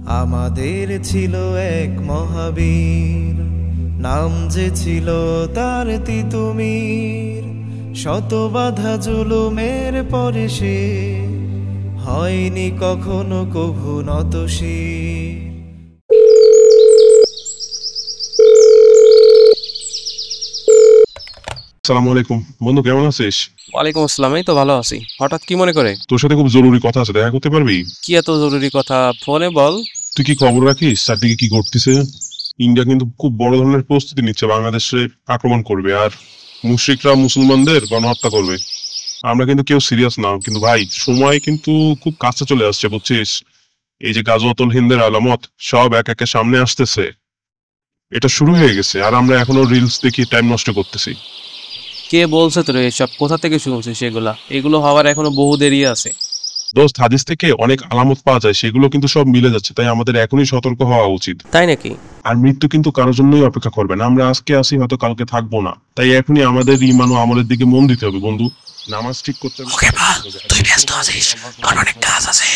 আমাদের ছিল এক মহাবীর, নাম যে ছিল তার তিতুমির। শত বাধা জুলুমের পরে সে হয়নি কখনো কভু নতশির। আসসালামু আলাইকুম বন্ধু, কেমন আছিস? ওয়ালাইকুম আসসালাম। এই তো ভালো আছি। হঠাৎ কি মনে করে? তোর সাথে খুব জরুরি কথা আছে, দেখা করতে পারবি? কি এত জরুরি কথা? ফোনে বল। তুই কি খবর রাখিস চারদিকে কি ঘটতেছে? ইন্ডিয়া কিন্তু খুব বড় ধরনের প্রস্তুতি নিচ্ছে, বাংলাদেশে আক্রমণ করবে আর মুশরিকরা মুসলমানদের গণহত্যা করবে। আমরা কিন্তু কেউ সিরিয়াস না, কিন্তু ভাই সময় কিন্তু খুব কাছে চলে আসছে, বুঝছিস? এই যে গাজওয়াতুল হিন্দের আলামত সব এক একে সামনে আসতেছে। এটা শুরু হয়ে গেছে আর আমরা এখনো রিলস দেখি টাইম নষ্ট করতেছি। কে বলছে তোর এসব? কোথা থেকে শুনছিস এগুলা? এগুলো হওয়ার এখনো বহু দেরি আছে। দোস্ত, হাদিস থেকে অনেক আলামত পাওয়া যায়, সেগুলো কিন্তু সব মিলে যাচ্ছে, তাই আমাদের এখনই সতর্ক হওয়া উচিত। তাই নাকি? আর মৃত্যু কিন্তু কারোর জন্যই অপেক্ষা করবে না। আমরা আজকে আসি, হয়তো কালকে থাকবো না, তাই এখনই আমাদের ঈমান ও আমলের দিকে মন দিতে হবে বন্ধু। নামাজ ঠিক করতে হবে। তুই ব্যস্ত আছিস, তোর অনেক কাজ আছে।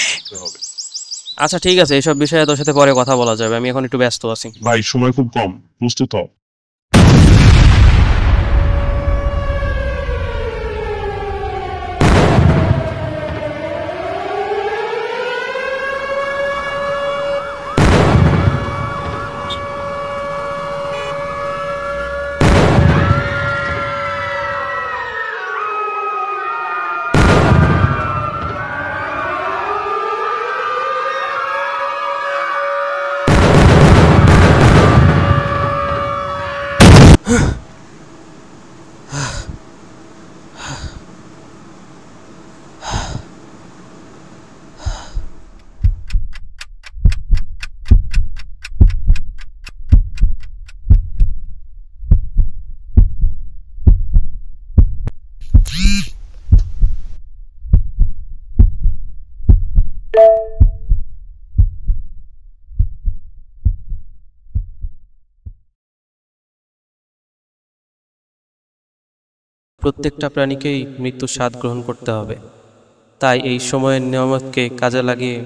আচ্ছা ঠিক আছে, এসব বিষয়ে তোর সাথে পরে কথা বলা যাবে, আমি এখন একটু ব্যস্ত আছি। ভাই সময় খুব কম, প্রস্তুত হও। প্রত্যেকটা প্রাণীকেই মৃত্যুর স্বাদ গ্রহণ করতে হবে, তাই এই সময়ের নিয়ামতকে কাজে লাগিয়ে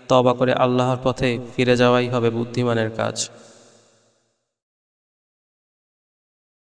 তওবা করে আল্লাহর পথে ফিরে যাওয়াই হবে বুদ্ধিমানের কাজ।